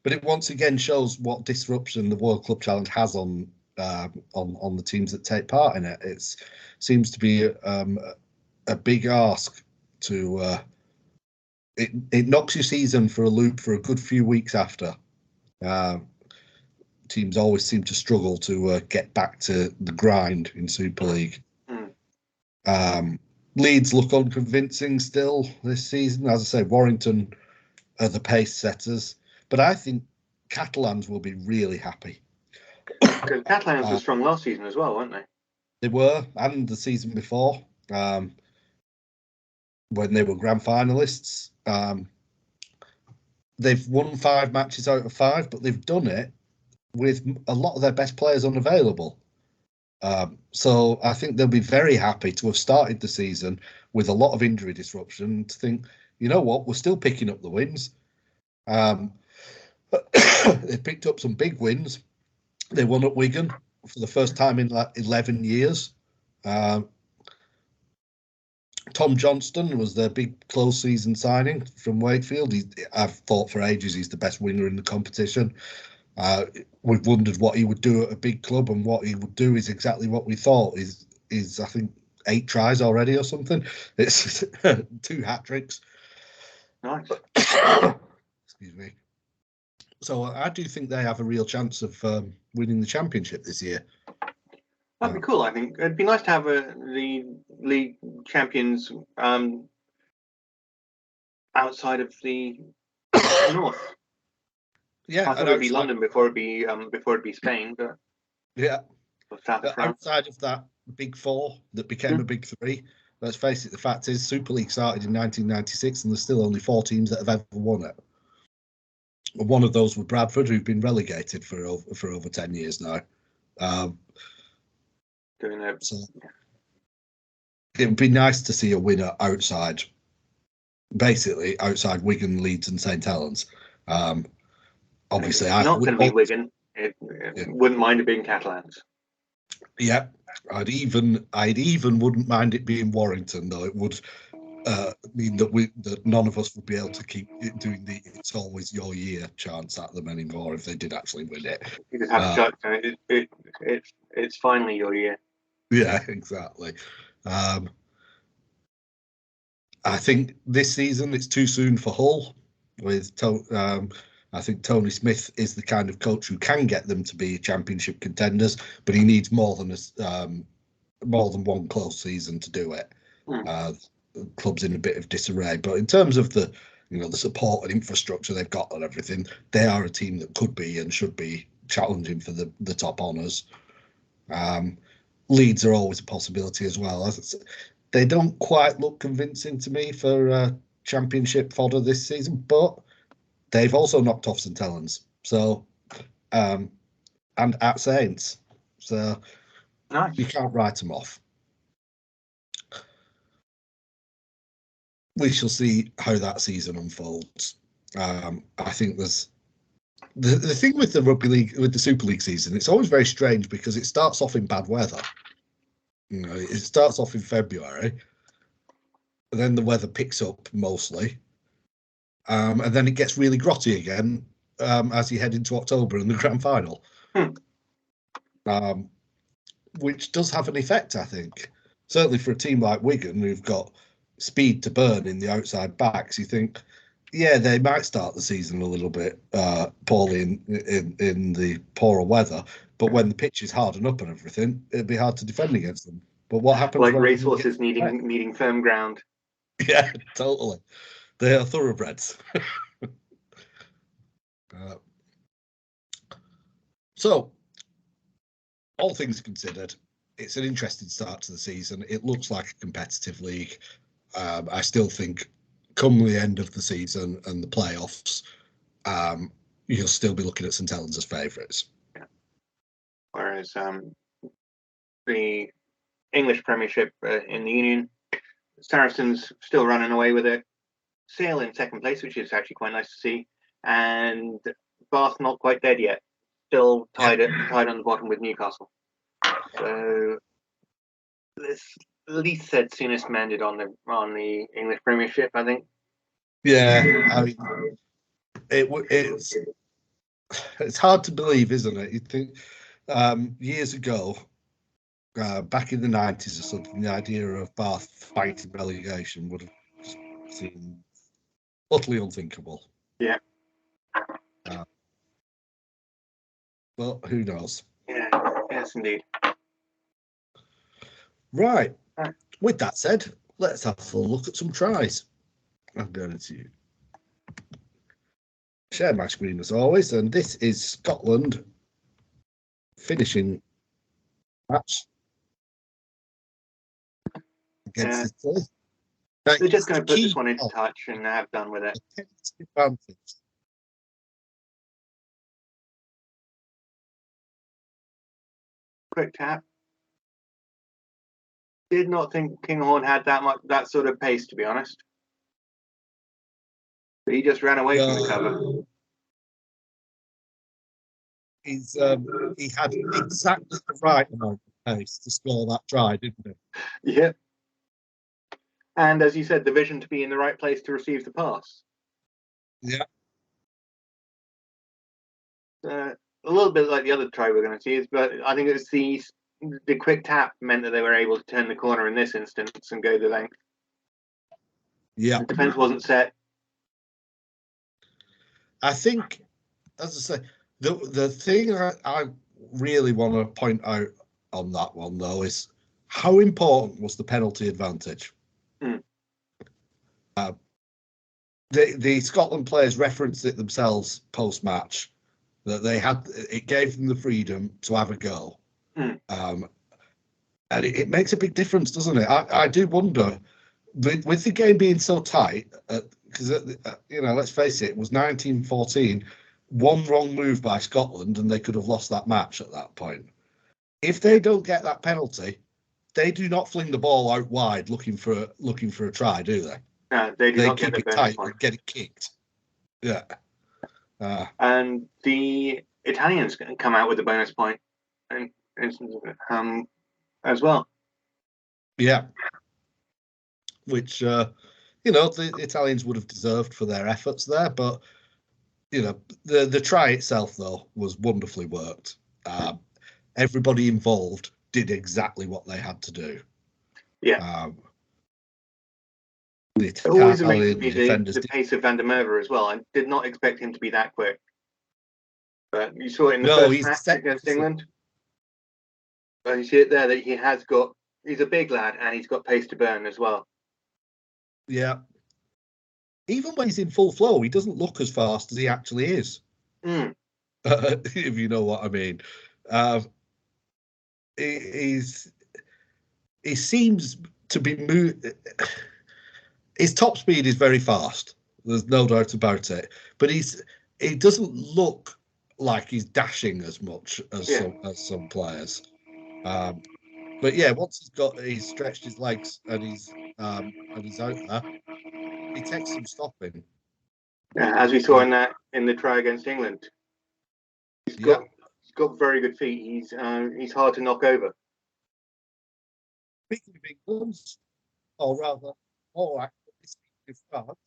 but it once again shows what disruption the World Club Challenge has on the teams that take part in it. It seems to be a big ask to. It knocks your season for a loop for a good few weeks after. Teams always seem to struggle to get back to the grind in Super League. Leeds look unconvincing still this season. As I say, Warrington are the pace setters, but I think Catalans will be really happy. Because Catalans were strong last season as well, weren't they? They were, and the season before, when they were grand finalists. They've won 5 matches out of 5, but they've done it with a lot of their best players unavailable. So I think they'll be very happy to have started the season with a lot of injury disruption, to think, you know what, we're still picking up the wins. They picked up some big wins. They won at Wigan for the first time in like 11 years. Tom Johnston was their big close season signing from Wakefield. I've thought for ages he's the best winger in the competition. We've wondered what he would do at a big club, and what he would do is exactly what we thought. Is I think 8 tries already or something. It's 2 hat tricks. Nice. Excuse me. So I do think they have a real chance of winning the championship this year. That'd be cool. I think it'd be nice to have the league champions outside of the north. Yeah, I thought it'd be London before it'd be Spain, but yeah, south of France. Outside of that big 4 that became a big 3. Let's face it, the fact is Super League started in 1996, and there's still only 4 teams that have ever won it. One of those were Bradford, who've been relegated for over 10 years now. So it would be nice to see a winner outside Wigan, Leeds, and St Helens. Obviously, it's not going to be Wigan. It wouldn't mind it being Catalans. Yeah, I'd even wouldn't mind it being Warrington, though. It would mean that none of us would be able to keep doing the "it's always your year" chants at them anymore if they did actually win it. You just have to it's finally your year. Yeah, exactly. I think this season it's too soon for Hull. I think Tony Smith is the kind of coach who can get them to be championship contenders, but he needs more than one close season to do it. The club's in a bit of disarray, but in terms of the support and infrastructure they've got and everything, they are a team that could be and should be challenging for the top honours. Leeds are always a possibility as well. They don't quite look convincing to me for championship fodder this season, but they've also knocked off St Helens, so and at Saints, so nice. You can't write them off. We shall see how that season unfolds. I think there's the thing with the rugby league, with the Super League season. It's always very strange because it starts off in bad weather. It starts off in February, and then the weather picks up mostly, and then it gets really grotty again as you head into October and the grand final, which does have an effect, I think. Certainly for a team like Wigan, who've got speed to burn in the outside backs, you think, yeah, they might start the season a little bit poorly in the poorer weather, but when the pitch is hardened up and everything, it'd be hard to defend against them. But what happens? Like racehorses needing firm ground. Yeah, totally. They are thoroughbreds. So, all things considered, it's an interesting start to the season. It looks like a competitive league. I still think, come the end of the season and the playoffs, you'll still be looking at St Helens as favourites. Yeah. Whereas the English Premiership in the Union, Saracens still running away with it. Sale in second place, which is actually quite nice to see, and Bath not quite dead yet, still tied on the bottom with Newcastle. So this least said, soonest mended on the English Premiership, I think. Yeah, I mean, it's hard to believe, isn't it? You think years ago, back in the 90s or something, the idea of Bath fighting relegation would have seemed utterly unthinkable. Yeah. But who knows? Yeah, yes, indeed. Right. With that said, let's have a look at some tries. I'm going to share my screen as always, and this is Scotland finishing match against Italy. They're just going to put this one into touch and have done with it. Advantage. Quick tap. Did not think Kinghorn had that sort of pace, to be honest. But he just ran away from the cover. He had exactly the right amount of pace to score that try, didn't he? Yeah. And as you said, the vision to be in the right place to receive the pass. Yeah. A little bit like the other try we're going to see, but I think it was the quick tap meant that they were able to turn the corner in this instance and go the length. Yeah. The defense wasn't set. I think, as I say, the thing I really want to point out on that one, though, is how important was the penalty advantage? The Scotland players referenced it themselves post-match, that it gave them the freedom to have a go. And it makes a big difference, doesn't it? I do wonder, with the game being so tight, because let's face it was 1914, one wrong move by Scotland and they could have lost that match at that point. If they don't get that penalty, they do not fling the ball out wide looking for a try, do they? No, they do not keep get it tight and get it kicked. Yeah. And the Italians come out with a bonus point as well. Yeah. Which the Italians would have deserved for their efforts there, but the try itself though was wonderfully worked. Everybody involved did exactly what they had to do. Yeah. It always amazes me the pace of Van der Merwe as well. I did not expect him to be that quick. But you saw it in the first match against England. But you see it there that he's a big lad and he's got pace to burn as well. Yeah. Even when he's in full flow, he doesn't look as fast as he actually is. If you know what I mean. He seems to be his top speed is very fast. There's no doubt about it. But he doesn't look like he's dashing as much as some players. But yeah, once he's stretched his legs and he's out there, he takes some stopping. Yeah, as we saw in the try against England. He's got very good feet. He's hard to knock over. Speaking of England, or rather, more accurately, speaking of France,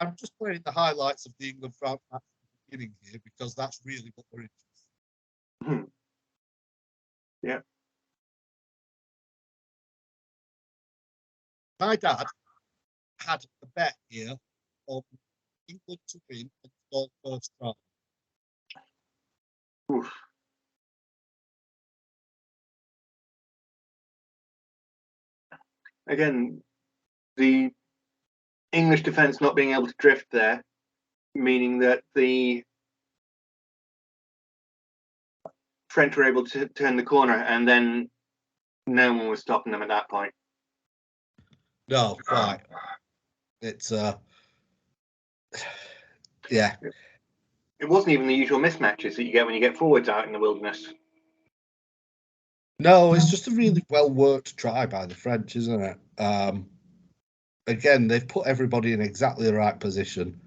I'm just playing the highlights of the England-France match at the beginning here because that's really what we're interested in. Yeah. My dad had a bet here on England to win and score first try. Oof. Again, the English defence not being able to drift there, meaning that the French were able to turn the corner and then no one was stopping them at that point. No, quite. It's yeah. it wasn't even the usual mismatches that you get when you get forwards out in the wilderness. No, it's just a really well worked try by the French, isn't it? Again, they've put everybody in exactly the right position,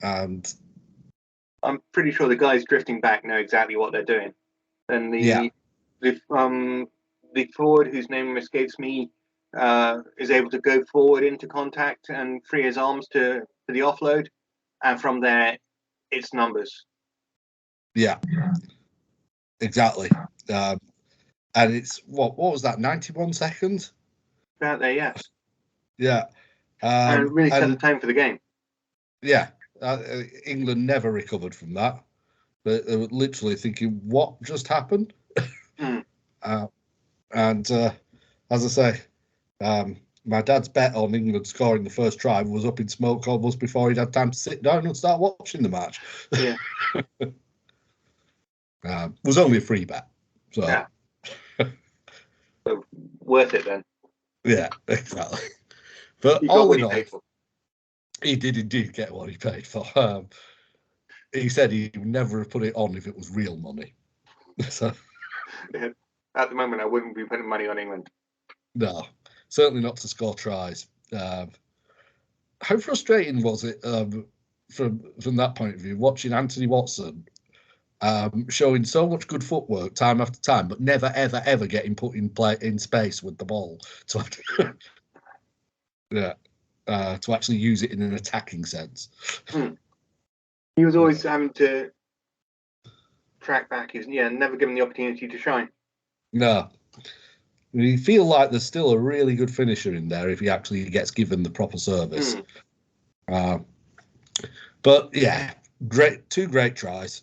and I'm pretty sure the guys drifting back know exactly what they're doing. And the forward, whose name escapes me, is able to go forward into contact and free his arms for the offload, and from there, it's numbers. Yeah, exactly. And it's what was that? 91 seconds. About there, yeah. Yeah, and really set the tone for the game. Yeah, England never recovered from that. They were literally thinking, "What just happened?" And as I say, my dad's bet on England scoring the first try was up in smoke almost before he'd had time to sit down and start watching the match. Yeah. Was only a free bet, so yeah. So worth it then. Yeah, exactly. But he all got in all, he did indeed get what he paid for. He said he would never have put it on if it was real money. So at the moment, I wouldn't be putting money on England. No, certainly not to score tries. How frustrating was it from that point of view, watching Anthony Watson showing so much good footwork time after time, but never, ever, ever getting put in space with the ball to to actually use it in an attacking sense. He was always having to track back. He was never given the opportunity to shine. No. You feel like there's still a really good finisher in there if he actually gets given the proper service. But yeah, two great tries.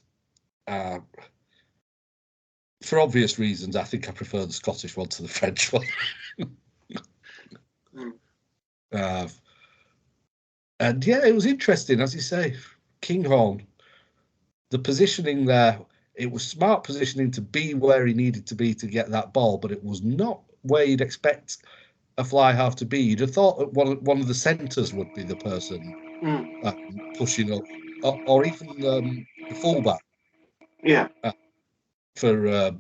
For obvious reasons, I think I prefer the Scottish one to the French one. And yeah, it was interesting, as you say, Kinghorn, the positioning there, it was smart positioning to be where he needed to be to get that ball, but it was not where you'd expect a fly half to be. You'd have thought that one of the centres would be the person pushing up, or even the fullback. Yeah. For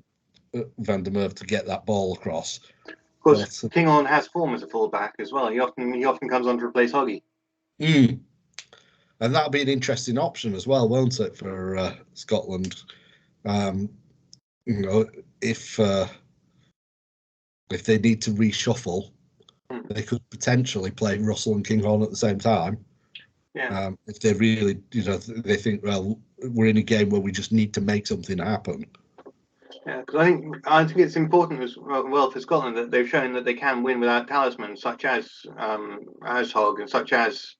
Van der Merwe to get that ball across. Of course, Kinghorn has form as a fullback as well. He often comes on to replace Hoggy. And that'll be an interesting option as well, won't it, for Scotland? If they need to reshuffle, they could potentially play Russell and Kinghorn at the same time. Yeah. If they really, they think, well, we're in a game where we just need to make something happen. Yeah, because I think it's important as well for Scotland that they've shown that they can win without talismans such as Hogg, and such as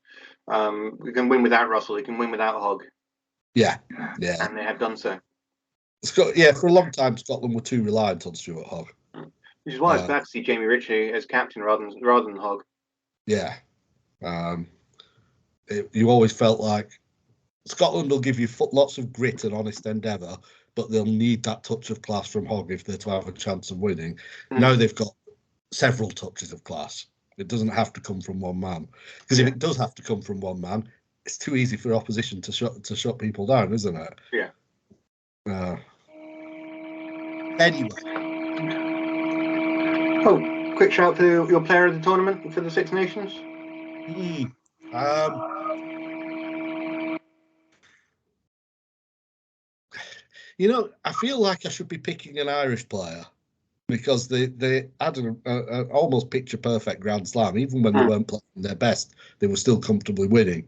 we can win without Russell, we can win without Hogg. Yeah. And they have done so. For a long time, Scotland were too reliant on Stuart Hogg. Which is why it's glad to see Jamie Ritchie as captain rather than Hogg. Yeah. You always felt like Scotland will give you lots of grit and honest endeavour, but they'll need that touch of class from Hogg if they're to have a chance of winning. Now they've got several touches of class. It doesn't have to come from one man, because if it does have to come from one man, it's too easy for opposition to shut people down, isn't it? Yeah. Anyway. Oh, quick shout for your player of the tournament for the Six Nations. I feel like I should be picking an Irish player because they had an almost picture perfect Grand Slam. Even when they weren't playing their best, they were still comfortably winning.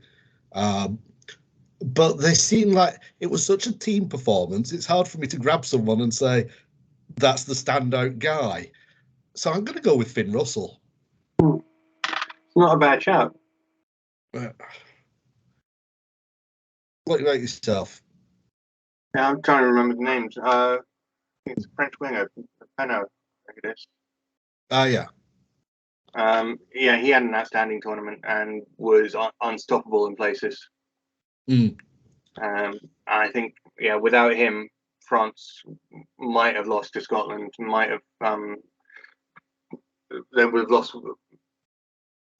But they seem like it was such a team performance. It's hard for me to grab someone and say that's the standout guy. So I'm going to go with Finn Russell. Not a bad shout. What about yourself? Yeah, I'm trying to remember the names. It's a French winger. I know. I think it is. Yeah. He had an outstanding tournament and was unstoppable in places. I think, without him, France might have lost to Scotland. They would have lost,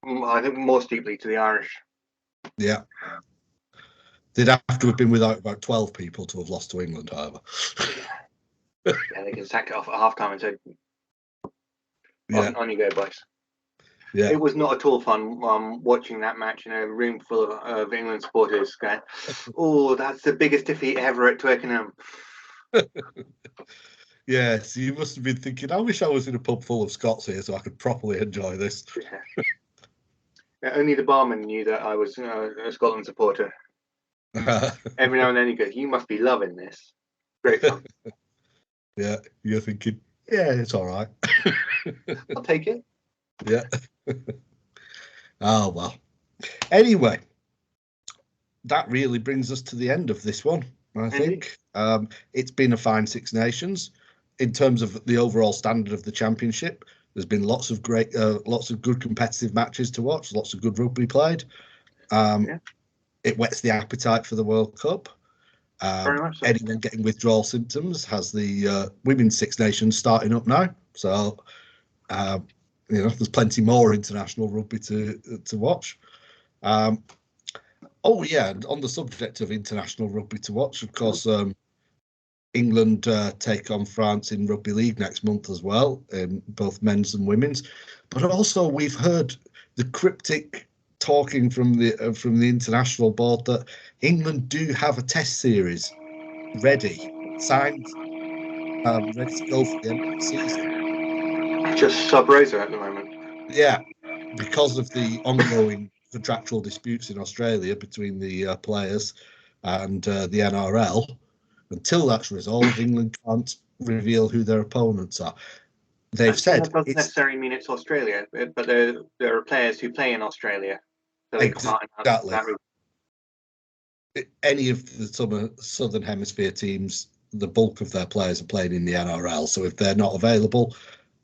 I think, more steeply to the Irish. Yeah. They'd have to have been without about 12 people to have lost to England, however. Yeah, they can sack it off at half-time and say, on you go, boys. Yeah. It was not at all fun watching that match in a room full of England supporters going, oh, that's the biggest defeat ever at Twickenham. Yeah, so you must have been thinking, I wish I was in a pub full of Scots here so I could properly enjoy this. Yeah, only the barman knew that I was a Scotland supporter. Every now and then he goes, you must be loving this. Great fun. Yeah, you're thinking, yeah, it's all right. I'll take it. Yeah. Oh, well. Anyway, that really brings us to the end of this one, I think. It's been a fine Six Nations. In terms of the overall standard of the championship, there's been lots of good competitive matches to watch, lots of good rugby played. It whets the appetite for the World Cup. Very much so. Anyone getting withdrawal symptoms has the Women's Six Nations starting up now. So, there's plenty more international rugby to watch. Oh, yeah, on the subject of international rugby to watch, of course, England take on France in Rugby League next month as well, in both men's and women's. But also, we've heard the cryptic talking from the international board that England do have a test series ready, signed, ready to go for the end of the season. Just sub rosa at the moment. Yeah, because of the ongoing contractual disputes in Australia between the players and the NRL. Until that's resolved, England can't reveal who their opponents are. They've said that doesn't necessarily mean it's Australia, but there are players who play in Australia. So exactly. Any of the Southern Hemisphere teams, the bulk of their players are playing in the NRL. So if they're not available,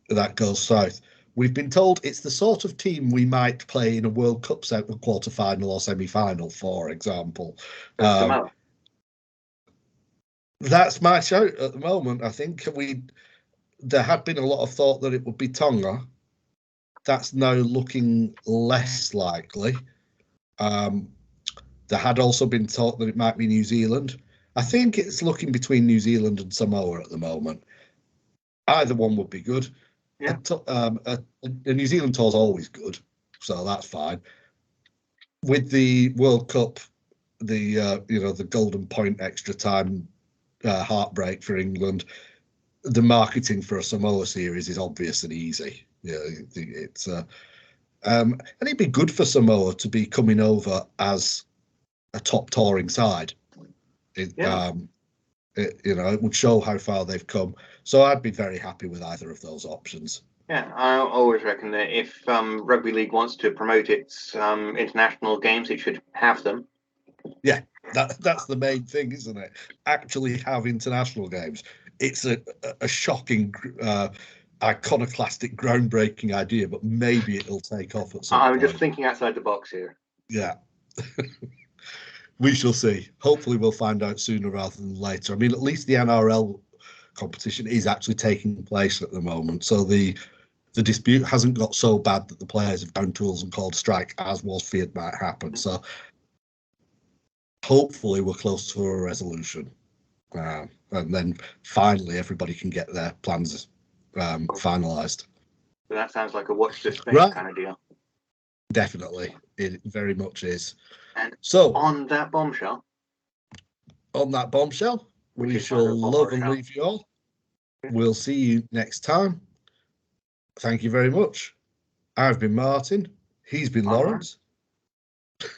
that goes south. We've been told it's the sort of team we might play in a World Cup quarter-final or semi-final, for example. That's my shout at the moment. I think there had been a lot of thought that it would be Tonga. That's now looking less likely. There had also been talk that it might be New Zealand. I think it's looking between New Zealand and Samoa at the moment. Either one would be good. Yeah. A New Zealand tour is always good, so that's fine. With the World Cup, the golden point extra time heartbreak for England, the marketing for a Samoa series is obvious and easy. Yeah, it's and it'd be good for Samoa to be coming over as a top touring side. It would show how far they've come. So I'd be very happy with either of those options. Yeah, I always reckon that if Rugby League wants to promote its international games, it should have them. Yeah, that's the main thing, isn't it? Actually have international games. It's a shocking, iconoclastic, groundbreaking idea, but maybe it'll take off at some point. I'm just thinking outside the box here. Yeah. We shall see. Hopefully we'll find out sooner rather than later. I mean, at least the NRL competition is actually taking place at the moment. So the dispute hasn't got so bad that the players have down tools and called strike, as was feared might happen. So hopefully we're close to a resolution. And then finally everybody can get their plans finalised. So that sounds like a watch this space kind of deal. Definitely. It very much is. And so on that bombshell, we shall love and leave you all. We'll see you next time. Thank you very much. I've been Martin. He's been Lawrence.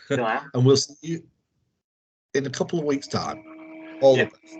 And we'll see you in a couple of weeks' time. All the best.